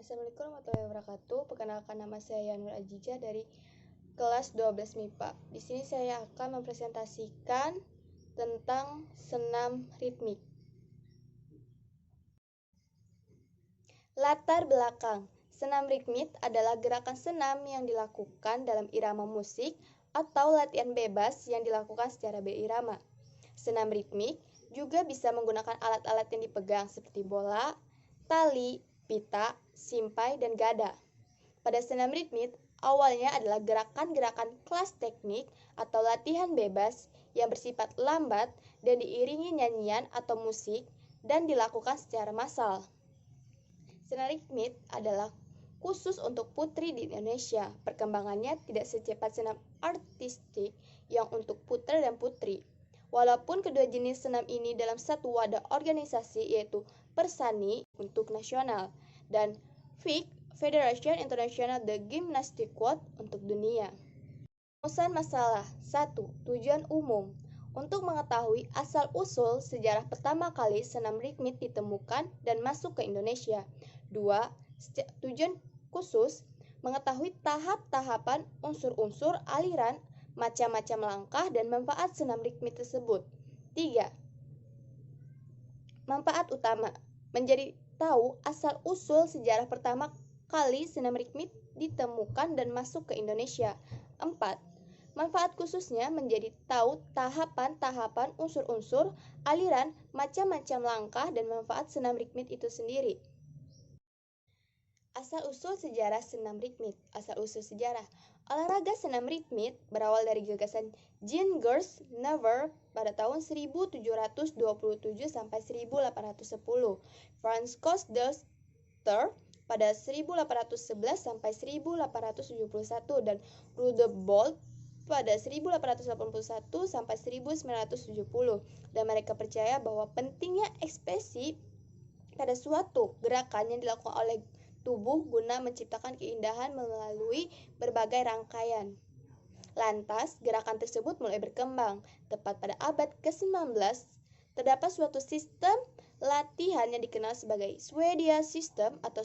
Assalamualaikum warahmatullahi wabarakatuh. Perkenalkan, nama saya Yanur Ajija dari kelas 12 MIPA. Di sini saya akan mempresentasikan tentang senam ritmik. Latar belakang. Senam ritmik adalah gerakan senam yang dilakukan dalam irama musik atau latihan bebas yang dilakukan secara berirama. Senam ritmik juga bisa menggunakan alat-alat yang dipegang seperti bola, tali, pita, simpai, dan gada. Pada senam ritmik, awalnya adalah gerakan-gerakan kelas teknik atau latihan bebas yang bersifat lambat dan diiringi nyanyian atau musik dan dilakukan secara massal. Senam ritmik adalah khusus untuk putri di Indonesia. Perkembangannya tidak secepat senam artistik yang untuk putra dan putri. Walaupun kedua jenis senam ini dalam satu wadah organisasi, yaitu Persani untuk nasional dan FIG Federation International de Gymnastique World untuk dunia. Rumusan masalah. 1. Tujuan umum. Untuk mengetahui asal-usul sejarah pertama kali senam ritmik ditemukan dan masuk ke Indonesia. 2. Tujuan khusus. Mengetahui tahap-tahapan, unsur-unsur, aliran, macam-macam langkah dan manfaat senam ritmik tersebut. 3. Manfaat utama. Menjadi tahu asal-usul sejarah pertama kali senam ritmik ditemukan dan masuk ke Indonesia. 4. Manfaat khususnya menjadi tahu tahapan-tahapan, unsur-unsur, aliran, macam-macam langkah dan manfaat senam ritmik itu sendiri. Asal-usul sejarah senam ritmik. Asal-usul sejarah. Olahraga senam ritmik berawal dari gagasan Jean-Gers Neuwer pada tahun 1727 sampai 1810, Franz Koster pada 1811 sampai 1871 dan Rudolf Bolt pada 1881 sampai 1970, dan mereka percaya bahwa pentingnya ekspresi pada suatu gerakan yang dilakukan oleh tubuh guna menciptakan keindahan melalui berbagai rangkaian. Lantas, gerakan tersebut mulai berkembang. Tepat pada abad ke-19, terdapat suatu sistem latihan yang dikenal sebagai Swedia System atau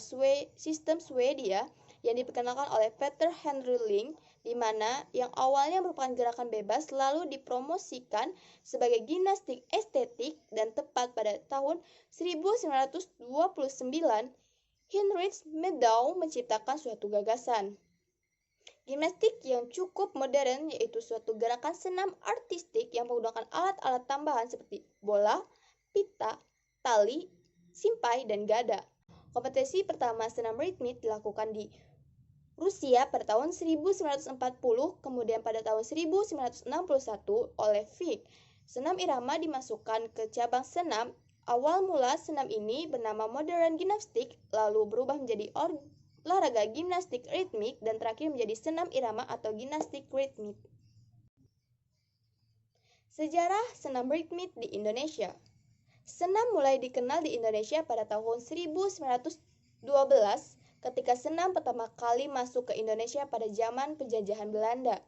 sistem Swedia yang diperkenalkan oleh Peter Henry Ling, di mana yang awalnya merupakan gerakan bebas lalu dipromosikan sebagai gimnastik estetik, dan tepat pada tahun 1929 Heinrich Meadow menciptakan suatu gagasan gimnastik yang cukup modern, yaitu suatu gerakan senam artistik yang menggunakan alat-alat tambahan seperti bola, pita, tali, simpai, dan gada. Kompetisi pertama senam ritmik dilakukan di Rusia pada tahun 1940, kemudian pada tahun 1961 oleh FIG. Senam irama dimasukkan ke cabang senam. Awal mula senam ini bernama modern gymnastics, lalu berubah menjadi olahraga gimnastik ritmik, dan terakhir menjadi senam irama atau gimnastik ritmik. Sejarah senam ritmik di Indonesia. Senam mulai dikenal di Indonesia pada tahun 1912 ketika senam pertama kali masuk ke Indonesia pada zaman penjajahan Belanda.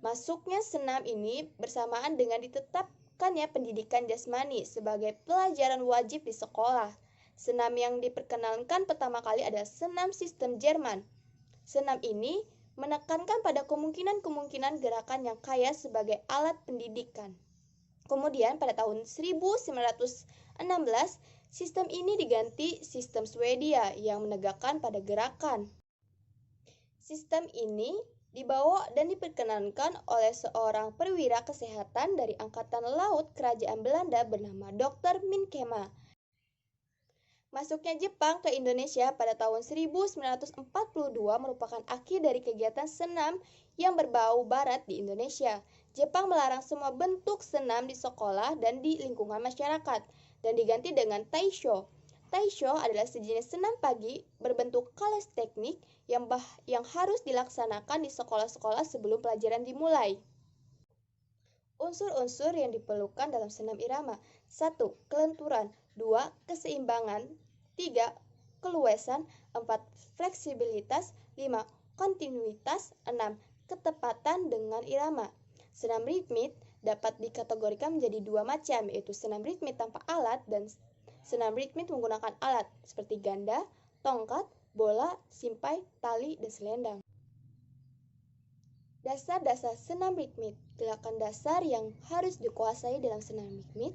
Masuknya senam ini bersamaan dengan ditetapkannya pendidikan jasmani sebagai pelajaran wajib di sekolah. Senam yang diperkenalkan pertama kali adalah senam sistem Jerman. Senam ini menekankan pada kemungkinan-kemungkinan gerakan yang kaya sebagai alat pendidikan. Kemudian pada tahun 1916, sistem ini diganti sistem Swedia yang menegakkan pada gerakan. Sistem ini dibawa dan diperkenankan oleh seorang perwira kesehatan dari Angkatan Laut Kerajaan Belanda bernama Dr. Minkema. Masuknya Jepang ke Indonesia pada tahun 1942 merupakan akhir dari kegiatan senam yang berbau barat di Indonesia. Jepang melarang semua bentuk senam di sekolah dan di lingkungan masyarakat dan diganti dengan Taisho. Taisho adalah sejenis senam pagi berbentuk kelas teknik yang harus dilaksanakan di sekolah-sekolah sebelum pelajaran dimulai. Unsur-unsur yang diperlukan dalam senam irama. 1. Kelenturan. 2. Keseimbangan. 3. Keluasan. 4. Fleksibilitas. 5. Kontinuitas. 6. Ketepatan dengan irama. Senam ritmik dapat dikategorikan menjadi dua macam, yaitu senam ritmik tanpa alat dan senam ritmik menggunakan alat seperti ganda, tongkat, bola, simpai, tali, dan selendang. Dasar-dasar senam ritmik. Gerakan dasar yang harus dikuasai dalam senam ritmik,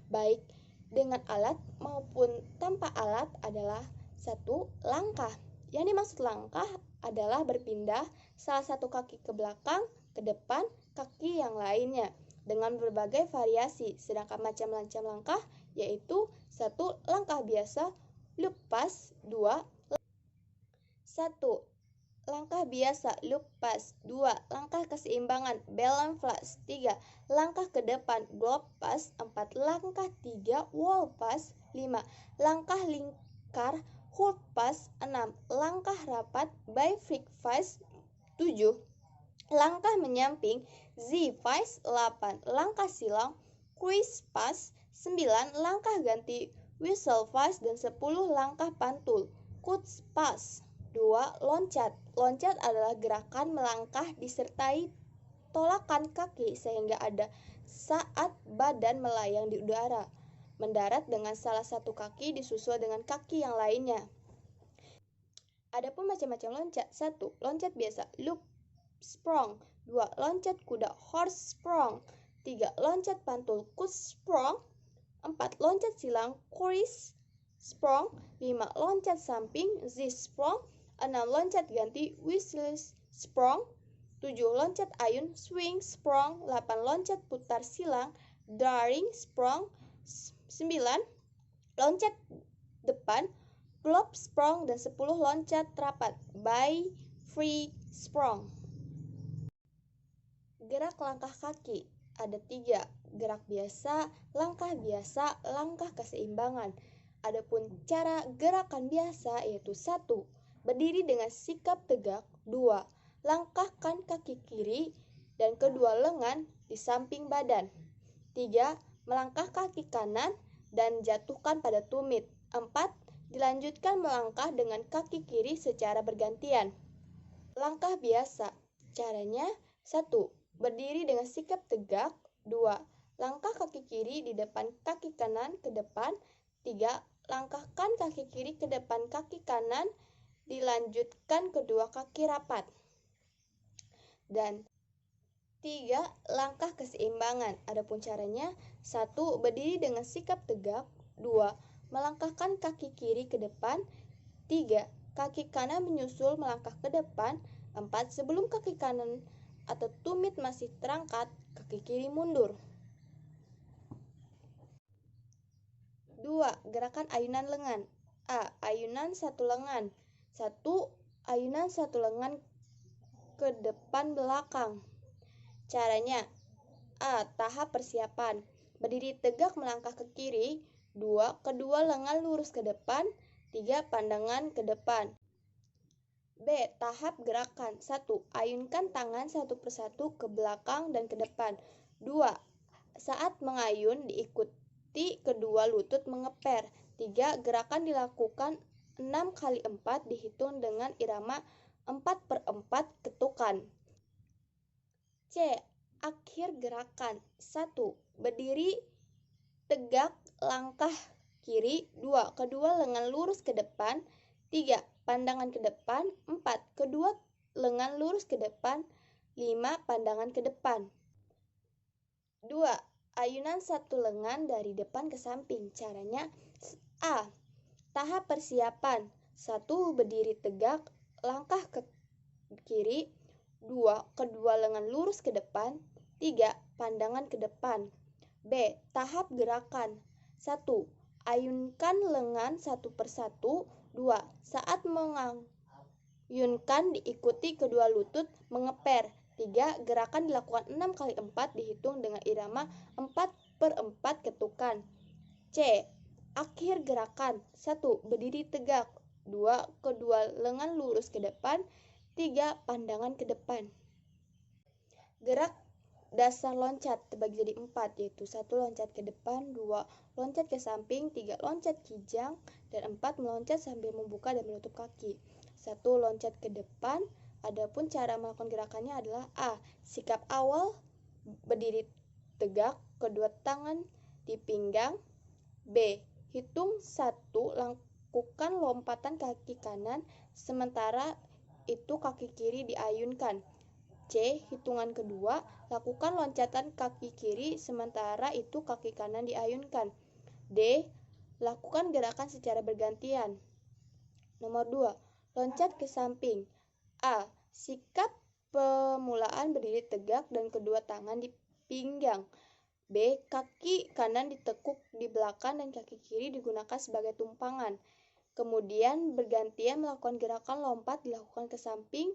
baik dengan alat maupun tanpa alat adalah 1. Langkah. Yang dimaksud langkah adalah berpindah salah satu kaki ke belakang, ke depan, kaki yang lainnya dengan berbagai variasi. Sedangkan macam-macam langkah yaitu 1. Langkah biasa, loop pass. 2. 1. Langkah biasa, loop pass. 2. Langkah keseimbangan, balance flash. 3. Langkah ke depan, globe pass. 4. Langkah 3, wall pass. 5. Langkah lingkar, hold pass. 6. Langkah rapat, bifid pass. 7. Langkah menyamping, Z-pass. 8. Langkah silang, cruise pass. 9. Langkah ganti, whistle pass. Dan 10. Langkah pantul, cut pass. 2. Loncat. Loncat adalah gerakan melangkah disertai tolakan kaki sehingga ada saat badan melayang di udara, mendarat dengan salah satu kaki disusul dengan kaki yang lainnya. Adapun macam-macam loncat. 1. Loncat biasa, loop sprong. 2. Loncat kuda, horse sprong. 3. Loncat pantul, cut sprong. 4. Loncat silang, cruise sprong. 5. Loncat samping, Z sprong. 6. Loncat ganti, whistle sprong. 7. Loncat ayun, swing sprong. 8. Loncat putar silang, daring sprong. 9. Loncat depan, globe sprong. Dan 10. Loncat rapat, bifid sprong. Gerak langkah kaki ada 3. Gerak biasa, langkah biasa, langkah keseimbangan. Adapun cara gerakan biasa yaitu 1. Berdiri dengan sikap tegak. 2. Langkahkan kaki kiri dan kedua lengan di samping badan. 3. Melangkah kaki kanan dan jatuhkan pada tumit. 4. Dilanjutkan melangkah dengan kaki kiri secara bergantian. Langkah biasa. Caranya 1. Berdiri dengan sikap tegak. 2. Langkah kaki kiri di depan kaki kanan ke depan. 3. Langkahkan kaki kiri ke depan kaki kanan, dilanjutkan kedua kaki rapat. Dan 3. Langkah keseimbangan. Adapun caranya 1. Berdiri dengan sikap tegak. 2. Melangkahkan kaki kiri ke depan. 3. Kaki kanan menyusul melangkah ke depan. 4. Sebelum kaki kanan atau tumit masih terangkat, kaki kiri mundur. 2. Gerakan ayunan lengan. A. Ayunan satu lengan. 1. Ayunan satu lengan ke depan belakang. Caranya A. Tahap persiapan. Berdiri tegak melangkah ke kiri. 2. Kedua lengan lurus ke depan. 3. Pandangan ke depan. B. Tahap gerakan. 1. Ayunkan tangan satu persatu ke belakang dan ke depan. 2. Saat mengayun diikuti kedua lutut mengeper. 3. Gerakan dilakukan 6 kali 4 dihitung dengan irama 4/4 ketukan. C. Akhir gerakan. 1. Berdiri tegak langkah kiri. 2. Kedua lengan lurus ke depan. 3. Pandangan ke depan. 4. Kedua lengan lurus ke depan. 5. Pandangan ke depan. 2. Ayunan satu lengan dari depan ke samping. Caranya A. Tahap persiapan. 1. Berdiri tegak, langkah ke kiri. 2. Kedua lengan lurus ke depan. 3. Pandangan ke depan. B. Tahap gerakan. 1. Ayunkan lengan satu persatu. 2. Saat mengayunkan diikuti kedua lutut mengeper. 3. Gerakan dilakukan 6 kali 4 dihitung dengan irama 4/4 ketukan. C. Akhir gerakan. 1. Berdiri tegak. 2. Kedua lengan lurus ke depan. 3. Pandangan ke depan. Gerak dasar loncat terbagi jadi 4, yaitu 1. Loncat ke depan. 2. Loncat ke samping. 3. Loncat kijang. Dan 4. Meloncat sambil membuka dan menutup kaki. 1. Loncat ke depan. Adapun cara melakukan gerakannya adalah A. Sikap awal berdiri tegak, kedua tangan di pinggang. B. Hitung 1 lakukan lompatan kaki kanan, sementara itu kaki kiri diayunkan. C. Hitungan kedua, lakukan loncatan kaki kiri, sementara itu kaki kanan diayunkan. D. Lakukan gerakan secara bergantian. Nomor 2. Loncat ke samping. A. Sikap pemulaan berdiri tegak dan kedua tangan di pinggang. B. Kaki kanan ditekuk di belakang dan kaki kiri digunakan sebagai tumpangan. Kemudian bergantian melakukan gerakan lompat dilakukan ke samping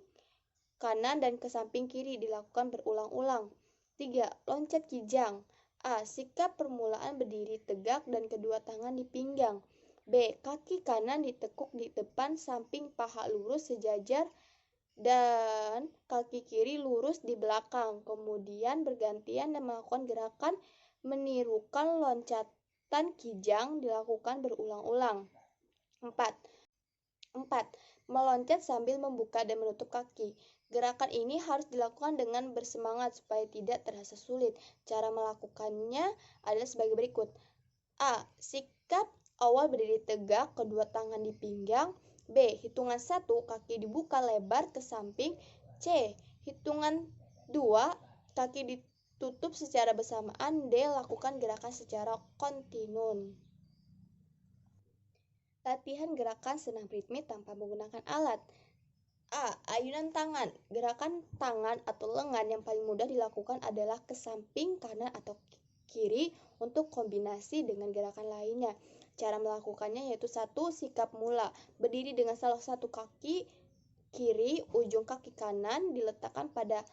kanan dan ke samping kiri dilakukan berulang-ulang. 3. Loncat kijang. A. Sikap permulaan berdiri tegak dan kedua tangan di pinggang. B. Kaki kanan ditekuk di depan samping paha lurus sejajar dan kaki kiri lurus di belakang. Kemudian bergantian dan melakukan gerakan menirukan loncatan kijang dilakukan berulang-ulang. 4. Meloncat sambil membuka dan menutup kaki. Gerakan ini harus dilakukan dengan bersemangat supaya tidak terasa sulit. Cara melakukannya adalah sebagai berikut. A. Sikap awal berdiri tegak, kedua tangan di pinggang. B. Hitungan 1, kaki dibuka lebar ke samping. C. Hitungan 2, kaki ditutup secara bersamaan. D. Lakukan gerakan secara kontinu. Latihan gerakan senam ritmik tanpa menggunakan alat. A. Ayunan tangan. Gerakan tangan atau lengan yang paling mudah dilakukan adalah ke samping kanan atau kiri untuk kombinasi dengan gerakan lainnya. Cara melakukannya yaitu 1. Sikap mula. Berdiri dengan salah satu kaki kiri, ujung kaki kanan diletakkan pada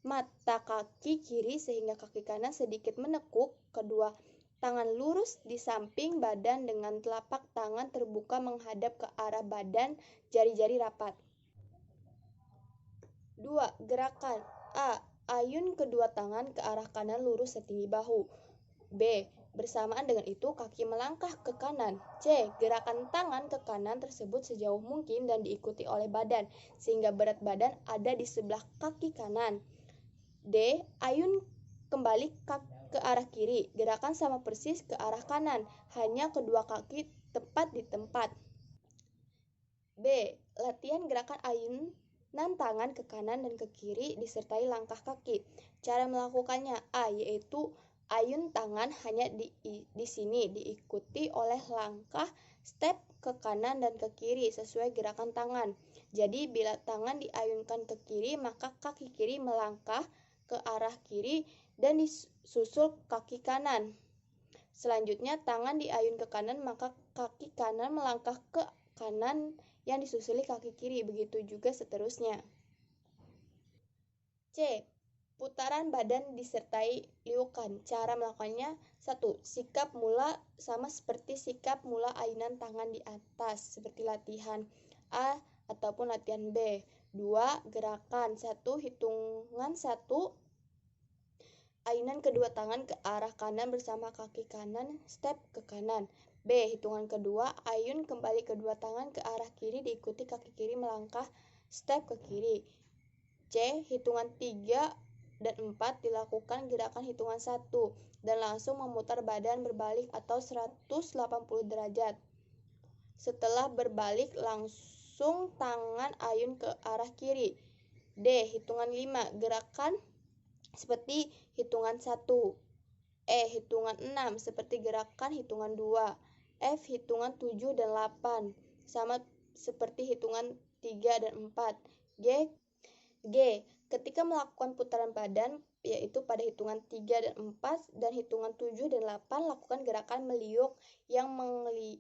mata kaki kiri sehingga kaki kanan sedikit menekuk. Kedua tangan lurus di samping badan dengan telapak tangan terbuka menghadap ke arah badan, jari-jari rapat. 2. Gerakan. A. Ayun kedua tangan ke arah kanan lurus setinggi bahu. B. Bersamaan dengan itu kaki melangkah ke kanan. C. Gerakan tangan ke kanan tersebut sejauh mungkin dan diikuti oleh badan sehingga berat badan ada di sebelah kaki kanan. D. Ayun kembali ke arah kiri. Gerakan sama persis ke arah kanan, hanya kedua kaki tepat di tempat. B. Latihan gerakan ayunan tangan ke kanan dan ke kiri disertai langkah kaki. Cara melakukannya A. Yaitu ayun tangan hanya di sini diikuti oleh langkah step ke kanan dan ke kiri sesuai gerakan tangan. Jadi bila tangan diayunkan ke kiri maka kaki kiri melangkah ke arah kiri dan disusul kaki kanan. Selanjutnya tangan diayun ke kanan maka kaki kanan melangkah ke kanan yang disusuli kaki kiri, begitu juga seterusnya. C. Putaran badan disertai liukan. Cara melakukannya 1. Sikap mula sama seperti sikap mula ayunan tangan di atas seperti latihan A ataupun latihan B. 2. Gerakan 1. Hitungan 1. Ayunan kedua tangan ke arah kanan bersama kaki kanan step ke kanan. B. Hitungan kedua. Ayun kembali kedua tangan ke arah kiri diikuti kaki kiri melangkah step ke kiri. C. Hitungan 3 dan 4 dilakukan gerakan hitungan 1 dan langsung memutar badan berbalik atau 180 derajat. Setelah berbalik langsung tangan ayun ke arah kiri. D. Hitungan 5 gerakan seperti hitungan 1. E. Hitungan 6 seperti gerakan hitungan 2. F. Hitungan 7 dan 8 sama seperti hitungan 3 dan 4. G. Ketika melakukan putaran badan yaitu pada hitungan 3 dan 4 dan hitungan 7 dan 8 lakukan gerakan meliuk yang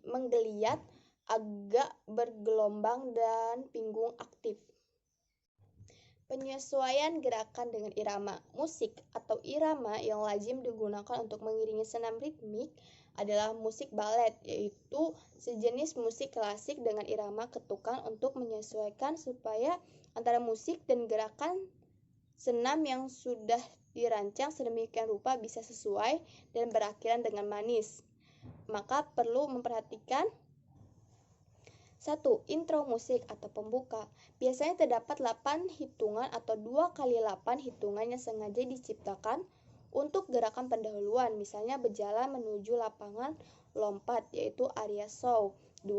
menggeliat agak bergelombang dan pinggung aktif. Penyesuaian gerakan dengan irama. Musik atau irama yang lazim digunakan untuk mengiringi senam ritmik adalah musik balet, yaitu sejenis musik klasik dengan irama ketukan untuk menyesuaikan supaya antara musik dan gerakan senam yang sudah dirancang sedemikian rupa bisa sesuai dan berakhiran dengan manis. Maka perlu memperhatikan 1. Intro musik atau pembuka. Biasanya terdapat 8 hitungan atau 2 kali 8 hitungan yang sengaja diciptakan untuk gerakan pendahuluan, misalnya berjalan menuju lapangan lompat yaitu aria show. 2.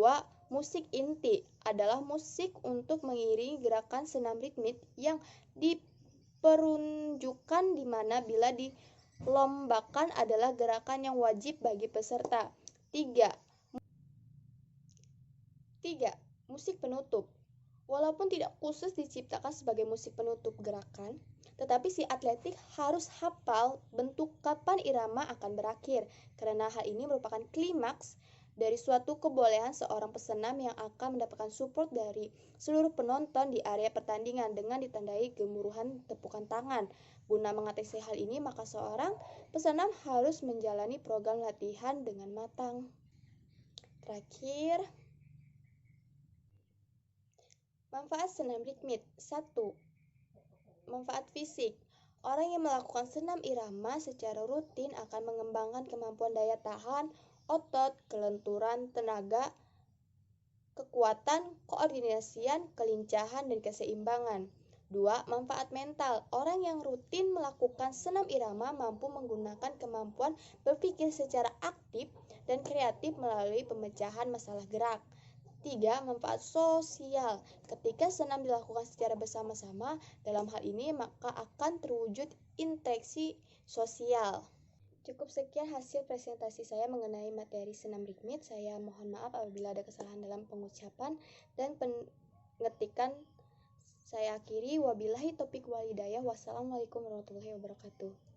Musik inti adalah musik untuk mengiringi gerakan senam ritmik yang diperunjukkan di mana bila dilombakan adalah gerakan yang wajib bagi peserta. 3. Musik penutup. Walaupun tidak khusus diciptakan sebagai musik penutup gerakan, tetapi si atletik harus hafal bentuk kapan irama akan berakhir, karena hal ini merupakan klimaks dari suatu kebolehan seorang pesenam yang akan mendapatkan support dari seluruh penonton di area pertandingan dengan ditandai gemuruhan tepukan tangan. Guna mengatasi hal ini, maka seorang pesenam harus menjalani program latihan dengan matang. Terakhir, manfaat senam ritmik. 1. Manfaat fisik. Orang yang melakukan senam irama secara rutin akan mengembangkan kemampuan daya tahan, otot, kelenturan, tenaga, kekuatan, koordinasian, kelincahan, dan keseimbangan. 2. Manfaat mental. Orang yang rutin melakukan senam irama mampu menggunakan kemampuan berpikir secara aktif dan kreatif melalui pemecahan masalah gerak. 3. Manfaat sosial. Ketika senam dilakukan secara bersama-sama, dalam hal ini maka akan terwujud interaksi sosial. Cukup sekian hasil presentasi saya mengenai materi senam ritmik. Saya mohon maaf apabila ada kesalahan dalam pengucapan dan pengetikan. Saya akhiri, wabillahi taufiq wal hidayah. Wassalamualaikum warahmatullahi wabarakatuh.